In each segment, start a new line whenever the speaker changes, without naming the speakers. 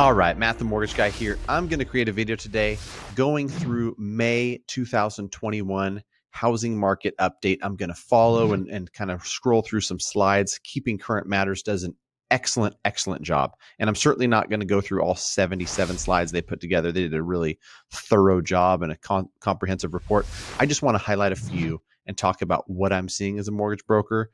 All right, Matt the Mortgage Guy here. I'm going to create a video today going through May 2021 housing market update. I'm going to follow and kind of scroll through some slides. Keeping Current Matters does an excellent job. And I'm certainly not going to go through all 77 slides they put together. They did a really thorough job and a comprehensive report. I just want to highlight a few and talk about what I'm seeing as a mortgage broker,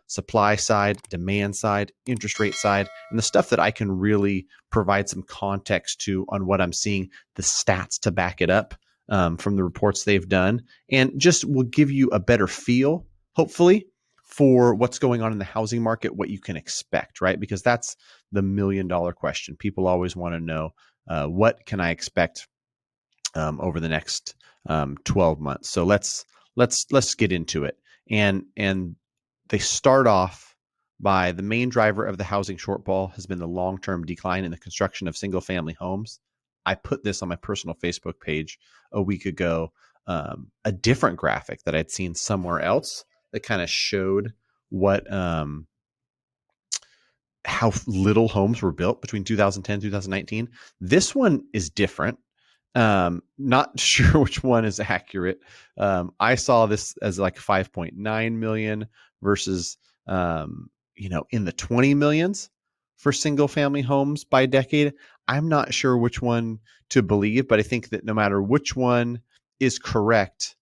supply side, demand side, interest rate side, and the stuff that I can really provide some context to on what I'm seeing, the stats to back it up from the reports they've done, and just will give you a better feel, hopefully, for what's going on in the housing market, what you can expect, right? Because that's the $1 million question. People always want to know, what can I expect over the next 12 months? So let's get into it. And they start off by the main driver of the housing shortfall has been the long-term decline in the construction of single-family homes. I put this on my personal Facebook page a week ago, a different graphic that I'd seen somewhere else that kind of showed what how little homes were built between 2010 and 2019. This one is different. Not sure which one is accurate. I saw this as like 5.9 million versus, in the 20 millions for single family homes by decade. I'm not sure which one to believe, but I think that no matter which one is correct,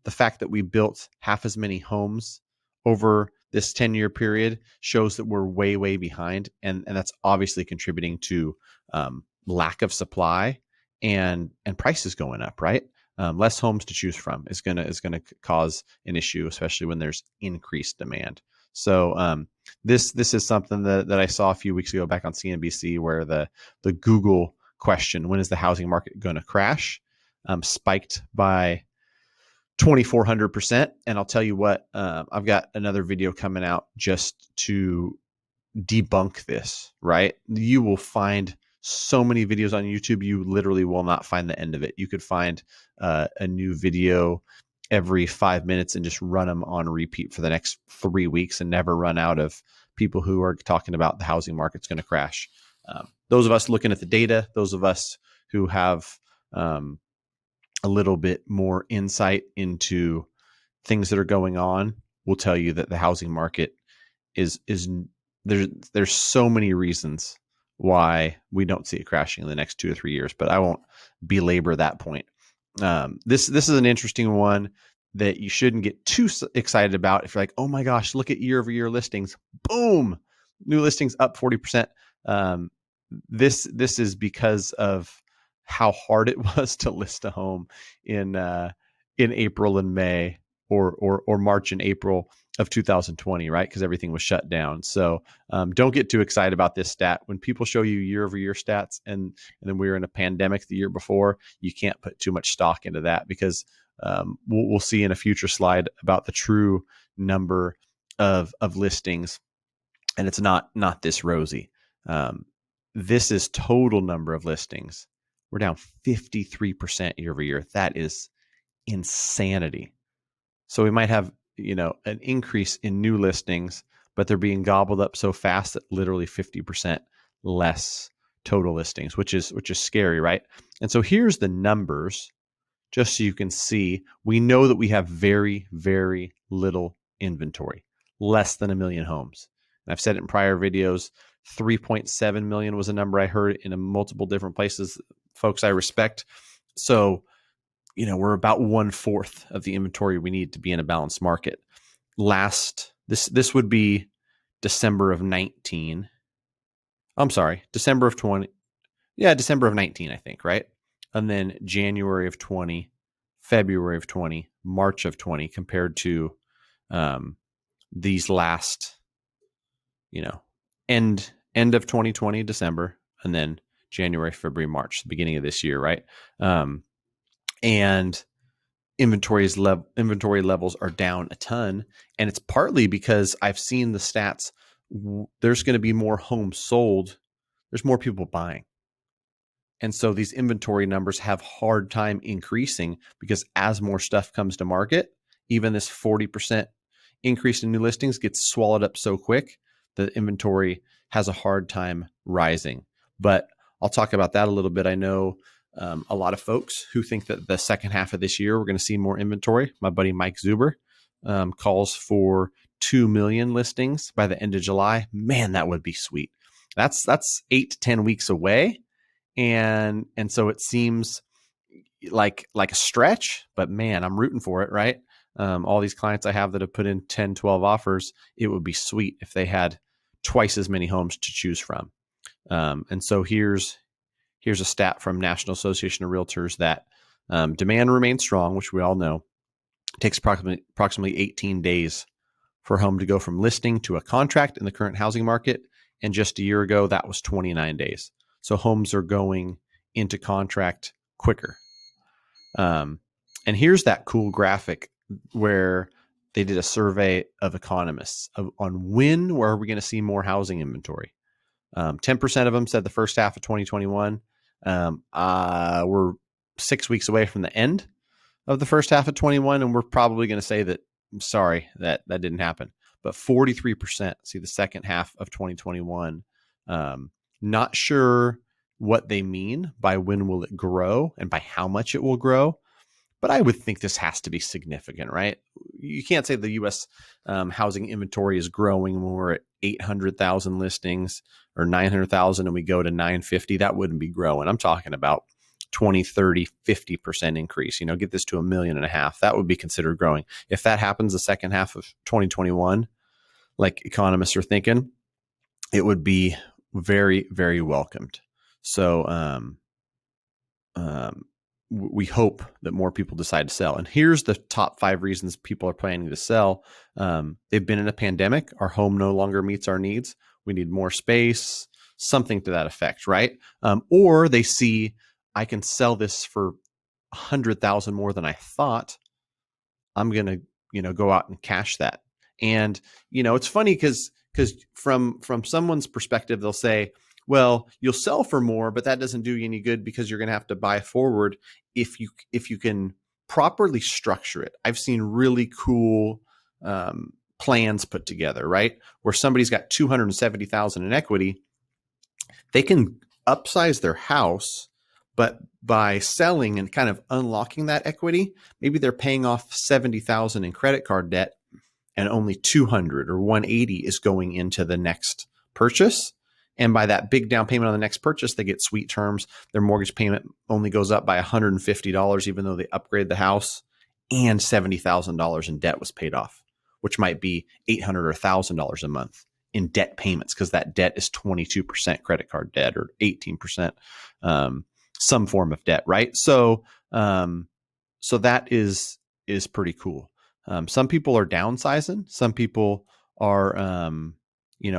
the fact that we built half as many homes over this 10-year period shows that we're way behind. And that's obviously contributing to lack of supply and prices going up, right? Less homes to choose from is gonna cause an issue, especially when there's increased demand. So this is something that I saw a few weeks ago back on CNBC, where the Google question, when is the housing market going to crash, spiked by 2,400%. And I'll tell you what, I've got another video coming out just to debunk this, right? You will find so many videos on YouTube, you literally will not find the end of it. You could find a new video every 5 minutes and just run them on repeat for the next 3 weeks and never run out of people who are talking about the housing market's going to crash. Those of us looking at the data, those of us who have a little bit more insight into things that are going on will tell you that the housing market is there's so many reasons why we don't see it crashing in the next 2 to 3 years, but I won't belabor that point. This is an interesting one that you shouldn't get too excited about. If you're like, oh my gosh, look at year-over-year listings, boom, new listings up 40%. This is because of how hard it was to list a home in April and May or March and April of 2020, right? Because everything was shut down. So don't get too excited about this stat. When people show you year-over-year stats and then we were in a pandemic the year before, you can't put too much stock into that, because we'll see in a future slide about the true number of listings, and it's not this rosy. This is total number of listings. We're down 53% year over year. That is insanity. So we might have, an increase in new listings, but they're being gobbled up so fast that literally 50% less total listings, which is scary, right? And so here's the numbers, just so you can see. We know that we have very little inventory, less than 1 million homes. And I've said it in prior videos. 3.7 million was a number I heard in multiple different places, folks I respect. So, we're about 1/4 of the inventory we need to be in a balanced market. This would be December of 19. I'm sorry, December of 20. Yeah, December of 19, I think, right? And then January of 20, February of 20, March of 20, compared to these last, end of 2020, December, and then January, February, March, the beginning of this year, right? And inventory levels are down a ton, and it's partly because I've seen the stats. There's going to be more homes sold. There's more people buying. And so these inventory numbers have hard time increasing, because as more stuff comes to market, even this 40% increase in new listings gets swallowed up so quick that inventory has a hard time rising. But I'll talk about that a little bit. I know a lot of folks who think that the second half of this year we're going to see more inventory. My buddy Mike Zuber calls for 2 million listings by the end of July. Man, that would be sweet. That's 8 to 10 weeks away, and so it seems like a stretch, but man, I'm rooting for it, right? All these clients I have that have put in 10, 12 offers, it would be sweet if they had twice as many homes to choose from. And so here's a stat from National Association of Realtors that demand remains strong, which we all know. It takes approximately 18 days for a home to go from listing to a contract in the current housing market. And just a year ago, that was 29 days. So homes are going into contract quicker. And here's that cool graphic where they did a survey of economists on when were we going to see more housing inventory. 10% of them said the first half of 2021. We're 6 weeks away from the end of the first half of 21, and we're probably going to say that, I'm sorry, that didn't happen. But 43% see the second half of 2021. Not sure what they mean by when will it grow and by how much it will grow. But I would think this has to be significant, right? You can't say the U.S. Housing inventory is growing when we're at 800,000 listings or 900,000 and we go to 950. That wouldn't be growing. I'm talking about 20, 30, 50% increase. Get this to 1.5 million. That would be considered growing. If that happens the second half of 2021, like economists are thinking, it would be very, very welcomed. So, we hope that more people decide to sell. And here's the top 5 reasons people are planning to sell. They've been in a pandemic. Our home no longer meets our needs. We need more space, something to that effect, right? Or they see, I can sell this for 100,000 more than I thought. I'm going to, go out and cash that. And, it's funny because from someone's perspective, they'll say, well, you'll sell for more, but that doesn't do you any good because you're going to have to buy forward if you can properly structure it. I've seen really cool plans put together, right? Where somebody's got 270,000 in equity, they can upsize their house, but by selling and kind of unlocking that equity, maybe they're paying off 70,000 in credit card debt and only 200 or 180 is going into the next purchase. And by that big down payment on the next purchase, they get sweet terms. Their mortgage payment only goes up by $150, even though they upgrade the house, and $70,000 in debt was paid off, which might be $800 or $1,000 a month in debt payments, because that debt is 22% credit card debt or 18%, some form of debt, right? So that is pretty cool. Some people are downsizing. Some people are,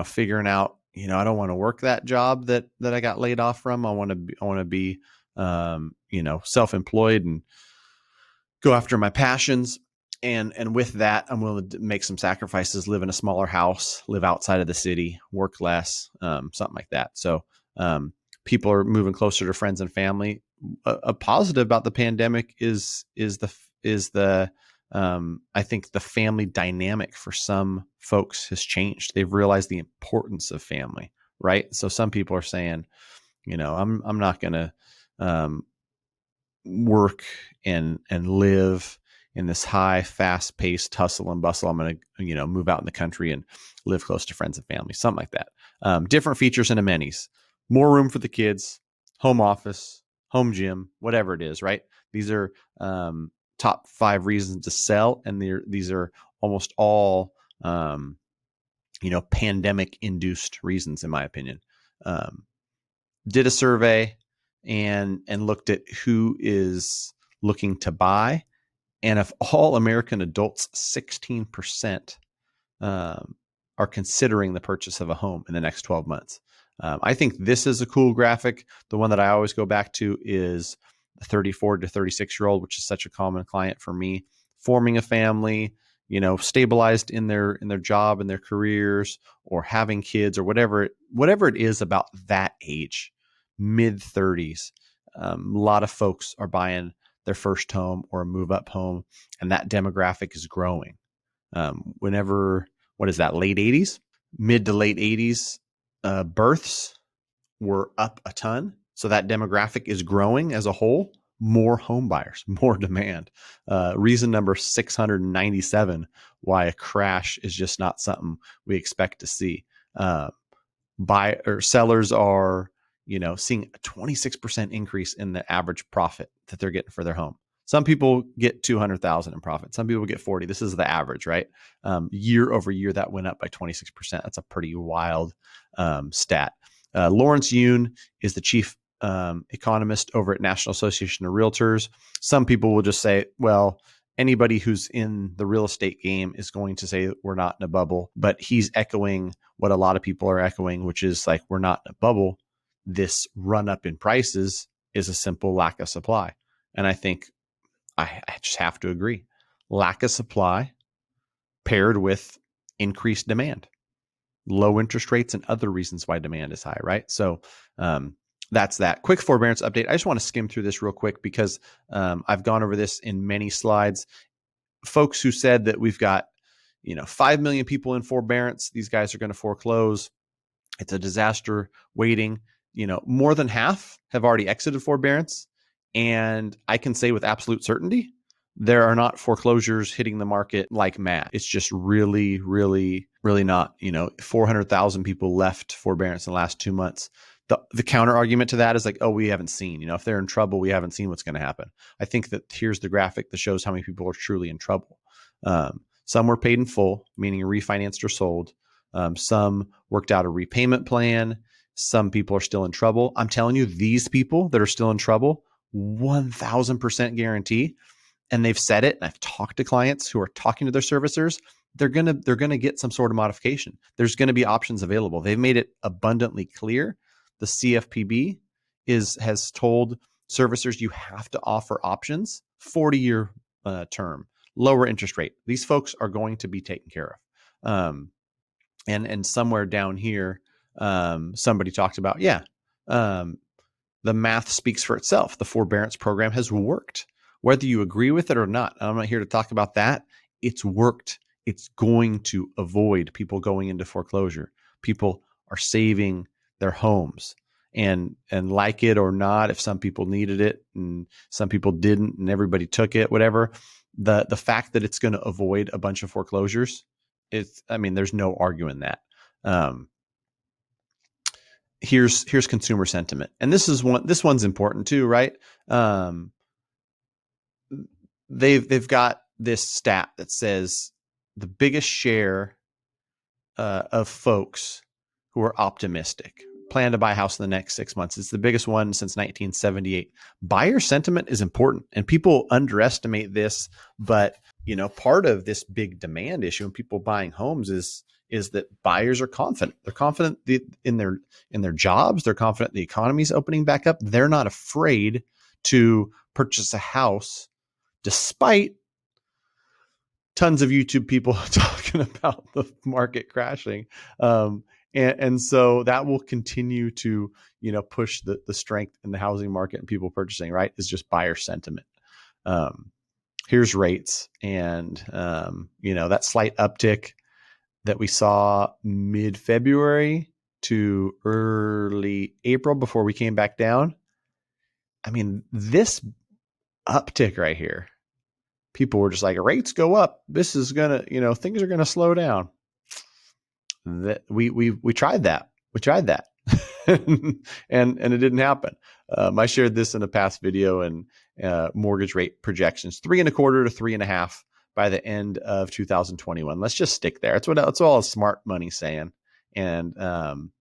figuring out, I don't want to work that job that I got laid off from. I want to be, self-employed and go after my passions. And with that, I'm willing to make some sacrifices, live in a smaller house, live outside of the city, work less, something like that. So, people are moving closer to friends and family. A positive about the pandemic is the I think the family dynamic for some folks has changed. They've realized the importance of family, right? So some people are saying, I'm not going to work and live in this high, fast paced hustle and bustle. I'm going to, move out in the country and live close to friends and family, something like that. Different features and amenities, more room for the kids, home office, home gym, whatever it is, right? These are top 5 reasons to sell. And these are almost all, pandemic induced reasons, in my opinion. Did a survey and looked at who is looking to buy. And of all American adults, 16% are considering the purchase of a home in the next 12 months. I think this is a cool graphic. The one that I always go back to is the 34 to 36-year-old, which is such a common client for me, forming a family, stabilized in their job and their careers, or having kids, or whatever it is about that age, mid 30s. A lot of folks are buying their first home or a move up home, and that demographic is growing. What is that, late 80s, mid to late 80s, births were up a ton. So that demographic is growing as a whole. More home buyers, more demand. Reason number 697 why a crash is just not something we expect to see. Buy or sellers are, seeing a 26% increase in the average profit that they're getting for their home. Some people get 200,000 in profit. Some people get 40. This is the average, right? Year over year, that went up by 26%. That's a pretty wild stat. Lawrence Yoon is the chief economist over at National Association of Realtors. Some people will just say, well, anybody who's in the real estate game is going to say we're not in a bubble, but he's echoing what a lot of people are echoing, which is like, we're not in a bubble. This run up in prices is a simple lack of supply. And I think I just have to agree. Lack of supply paired with increased demand, low interest rates, and other reasons why demand is high, right? So that's that. Quick forbearance update. I just want to skim through this real quick because I've gone over this in many slides. Folks who said that we've got 5 million people in forbearance, these guys are going to foreclose, it's a disaster waiting. More than half have already exited forbearance. And I can say with absolute certainty, there are not foreclosures hitting the market like mad. It's just really, really, really not. 400,000 people left forbearance in the last 2 months. The counter argument to that is like, oh, we haven't seen, if they're in trouble, we haven't seen what's going to happen. I think that here's the graphic that shows how many people are truly in trouble. Some were paid in full, meaning refinanced or sold. Some worked out a repayment plan. Some people are still in trouble. I'm telling you, these people that are still in trouble, 1,000% guarantee. And they've said it. And I've talked to clients who are talking to their servicers. They're gonna get some sort of modification. There's going to be options available. They've made it abundantly clear. The CFPB has told servicers you have to offer options, 40-year term, lower interest rate. These folks are going to be taken care of. And somewhere down here, somebody talked about, the math speaks for itself. The forbearance program has worked, whether you agree with it or not. I'm not here to talk about that. It's worked. It's going to avoid people going into foreclosure. People are saving their homes, and like it or not, if some people needed it and some people didn't, and everybody took it, whatever. The fact that it's going to avoid a bunch of foreclosures, there's no arguing that. Here's consumer sentiment, and this one's important too, right? They've got this stat that says the biggest share of folks who are optimistic plan to buy a house in the next 6 months. It's the biggest one since 1978. Buyer sentiment is important, and people underestimate this. But part of this big demand issue and people buying homes is that buyers are confident. They're confident in their jobs. They're confident the economy's opening back up. They're not afraid to purchase a house, despite tons of YouTube people talking about the market crashing. And so that will continue to, push the strength in the housing market and people purchasing, right? Is just buyer sentiment. Here's rates, and, that slight uptick that we saw mid-February to early April before we came back down. This uptick right here, people were just like, rates go up, this is gonna, things are gonna slow down. That we tried that. and it didn't happen. I shared this in a past video, and mortgage rate projections 3.25 to 3.5 by the end of 2021. Let's just stick there. That's all smart money saying. And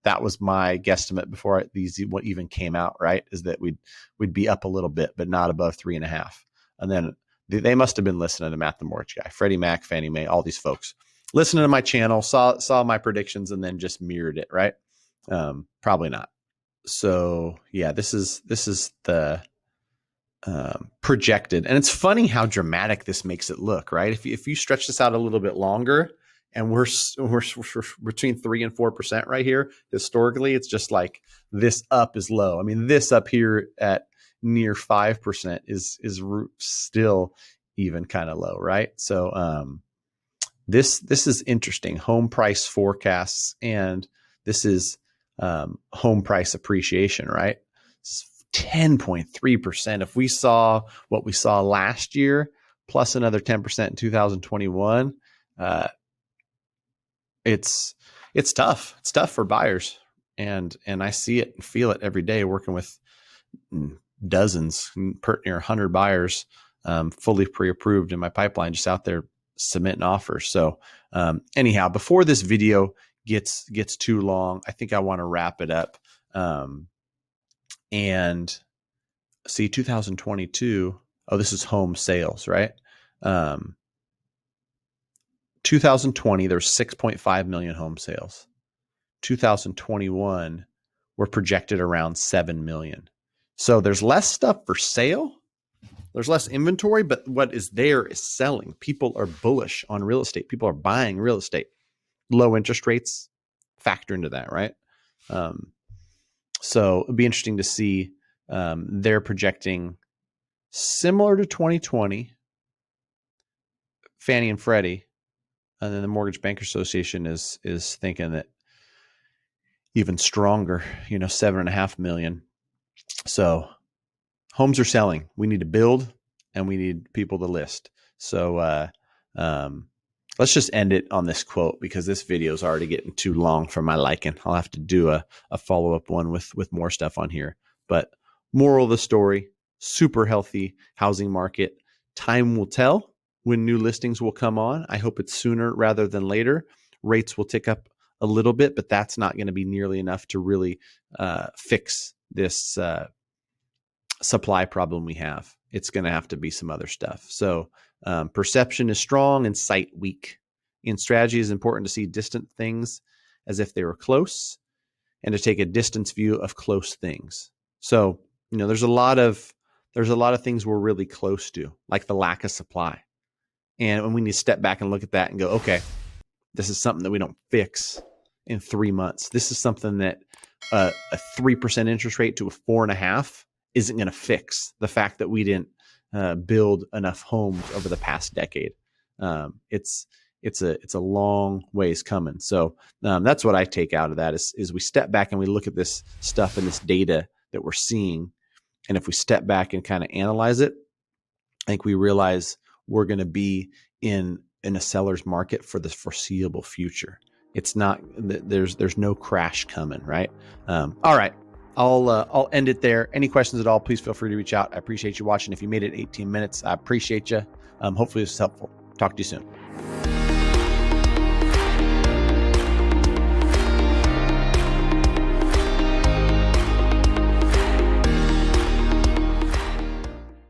that was my guesstimate before these even came out, right? Is that we'd be up a little bit, but not above 3.5. And then they must have been listening to Matt the Mortgage Guy, Freddie Mac, Fannie Mae, all these folks listening to my channel, saw my predictions, and then just mirrored it, right? Probably not. So yeah, this is the projected, and it's funny how dramatic this makes it look, right? If you stretch this out a little bit longer, and we're between 3% and 4% right here, historically, it's just like this up is low. This up here at near 5% is still even kind of low, right? So this is interesting. Home price forecasts, and this is home price appreciation, right? 10.3%. If we saw what we saw last year, plus another 10% in 2021, it's tough. It's tough for buyers, and I see it and feel it every day working with dozens, near 100 buyers, fully pre-approved in my pipeline, just out there submitting offers. So anyhow, before this video gets too long, I think I want to wrap it up. And see, 2022. Oh, this is home sales, right? 2020, there's 6.5 million home sales. 2021, we're projected around 7 million. So there's less stuff for sale. There's less inventory, but what is there is selling. People are bullish on real estate. People are buying real estate. Low interest rates factor into that, right? So it'd be interesting to see. They're projecting similar to 2020, Fannie and Freddie, and then the Mortgage Bankers Association is thinking that even stronger, 7.5 million. So homes are selling. We need to build, and we need people to list. So let's just end it on this quote, because this video is already getting too long for my liking. I'll have to do a follow-up one with more stuff on here. But moral of the story, super healthy housing market. Time will tell when new listings will come on. I hope it's sooner rather than later. Rates will tick up a little bit, but that's not going to be nearly enough to really fix this supply problem we have. It's going to have to be some other stuff. So perception is strong and sight weak. In strategy, it's important to see distant things as if they were close, and to take a distance view of close things. So there's a lot of things we're really close to, like the lack of supply. And when we need to step back and look at that and go, okay, this is something that we don't fix in 3 months. This is something that a 3% interest rate to a 4.5% isn't going to fix the fact that we didn't build enough homes over the past decade. It's a long ways coming. So that's what I take out of that is we step back and we look at this stuff and this data that we're seeing. And if we step back and kind of analyze it, I think we realize we're going to be in a seller's market for the foreseeable future. It's not, there's no crash coming, right? All right. I'll end it there. Any questions at all, please feel free to reach out. I appreciate you watching. If you made it 18 minutes, I appreciate you. Hopefully this is helpful. Talk to you soon.